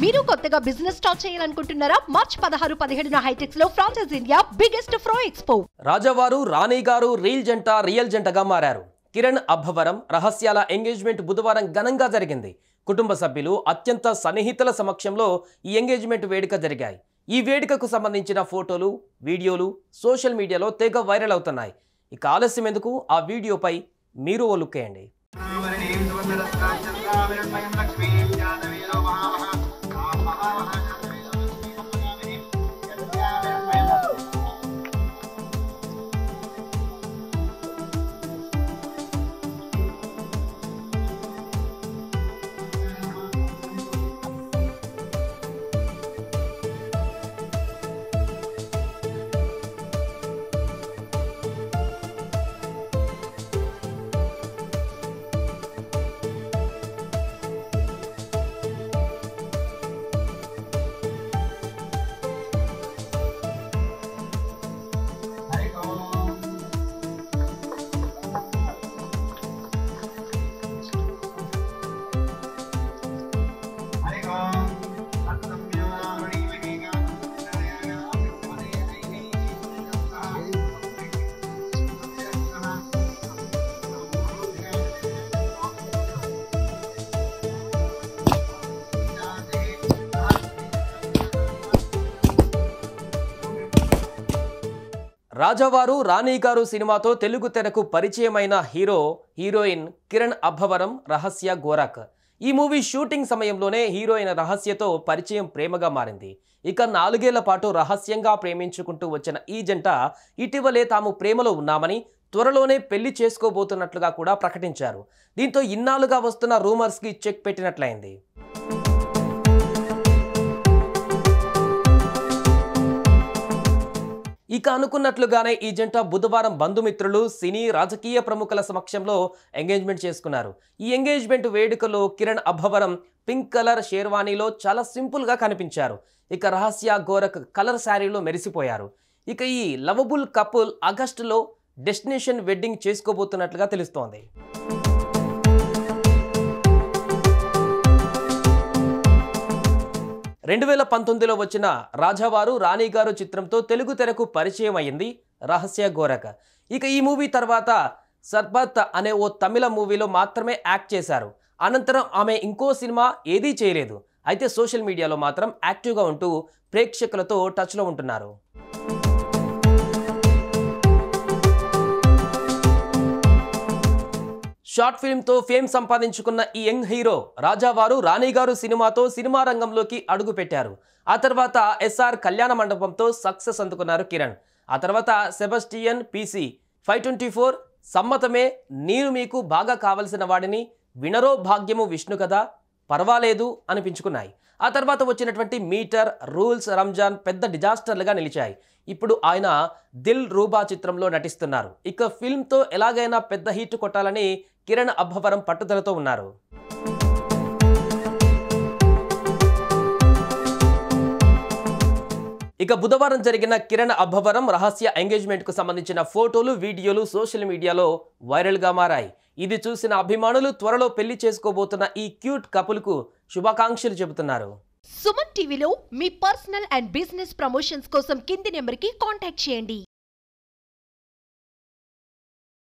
మీరు కొత్తగా business start చేయాలనుకుంటున్నారా? మార్చ్ 16-17 హైటెక్స్ లో ఫ్రాన్సెస్ ఇండియా బిగ్గెస్ట్ ఫ్రో ఎక్స్పో. రాజవారు రాణి గారు రియల్ జంటగా మారారు. కిరణ్ అబ్బవరం రహస్యాల ఎంగేజ్మెంట్ బుధవారం ఘనంగా జరిగింది. కుటుంబ సభ్యులు అత్యంత సన్నిహితుల సమక్షంలో ఈ ఎంగేజ్మెంట్ వేడుక జరిగాయి. ఈ వేడుకకు సంబంధించిన ఫోటోలు, వీడియోలు సోషల్ మీడియాలో తెగ వైరల్ అవుతున్నాయి. ఇక ఆలస్యం ఎందుకు, ఆ వీడియోపై మీరు ఓ లుక్ వేయండి. రాజవారు రాణి గారు సినిమాతో తెలుగు తెరకు పరిచయమైన హీరోయిన్ కిరణ్ అబ్బవరం రహస్య గోరక్. ఈ మూవీ షూటింగ్ సమయంలోనే హీరోయిన్ రహస్యతో పరిచయం ప్రేమగా మారింది. ఇక 4 ఏళ్ల పాటు రహస్యంగా ప్రేమించుకుంటూ వచ్చిన ఈ జంట ఇటీవలే తాము ప్రేమలో ఉన్నామని, త్వరలోనే పెళ్లి చేసుకోబోతున్నట్లుగా కూడా ప్రకటించారు. దీంతో ఇన్నాళ్లుగా వస్తున్న రూమర్స్కి చెక్ పెట్టినట్లయింది. ఇక అనుకున్నట్లుగానే ఈ జంట బుధవారం బంధుమిత్రులు, సినీ, రాజకీయ ప్రముఖుల సమక్షంలో ఎంగేజ్మెంట్ చేసుకున్నారు. ఈ ఎంగేజ్మెంట్ వేడుకలో కిరణ్ అబ్బవరం పింక్ కలర్ షేర్వానీలో చాలా సింపుల్గా కనిపించారు. ఇక రహస్య గోరక్ కలర్ శారీలో మెరిసిపోయారు. ఇక ఈ లవబుల్ కపుల్ ఆగస్టులో డెస్టినేషన్ వెడ్డింగ్ చేసుకోబోతున్నట్లుగా తెలుస్తోంది. రెండు 2019లో వచ్చిన రాజవారు రాణి గారు చిత్రంతో తెలుగు తెరకు పరిచయం అయింది రహస్య గోరక్. ఇక ఈ మూవీ తర్వాత సర్బత్ అనే ఓ తమిళ మూవీలో మాత్రమే యాక్ట్ చేశారు. అనంతరం ఆమె ఇంకో సినిమా ఏదీ చేయలేదు. అయితే సోషల్ మీడియాలో మాత్రం యాక్టివ్గా ఉంటూ ప్రేక్షకులతో టచ్లో ఉంటున్నారు. షార్ట్ ఫిల్మ్తో ఫేమ్ సంపాదించుకున్న ఈ యంగ్ హీరో రాజవారు రాణి గారు సినిమాతో సినిమా రంగంలోకి అడుగు పెట్టారు. ఆ తర్వాత SR కళ్యాణ మండపంతో సక్సెస్ అందుకున్నారు కిరణ్. ఆ తర్వాత సెబస్టియన్ PC, 524, సమ్మతమే, నేను మీకు బాగా కావలసిన వాడిని, వినరో భాగ్యము విష్ణు కదా, పర్వాలేదు అనిపించుకున్నాయి. ఆ తర్వాత వచ్చినటువంటి మీటర్, రూల్స్, రంజాన్ పెద్ద డిజాస్టర్లుగా నిలిచాయి. ఇప్పుడు ఆయన దిల్ రూబా చిత్రంలో నటిస్తున్నారు. ఇక ఫిల్మ్తో ఎలాగైనా పెద్ద హిట్ కొట్టాలని కిరణ్ అబ్బవరం పట్టుదలతో ఉన్నారు. ఇక బుధవారం జరిగిన కిరణ్ అబ్బవరం రహస్య ఎంగేజ్మెంట్కు సంబంధించిన ఫోటోలు, వీడియోలు సోషల్ మీడియాలో వైరల్గా మారాయి. ఇది చూసిన అభిమానులు త్వరలో పెళ్లి చేసుకోబోతున్న ఈ క్యూట్ కపుల్కు శుభాకాంక్షలు చెబుతున్నారు. సుమన్ టీవీలో మీ పర్సనల్ అండ్ బిజినెస్ ప్రమోషన్స్ కోసం కింది నెంబర్కి కాంటాక్ట్ చేయండి.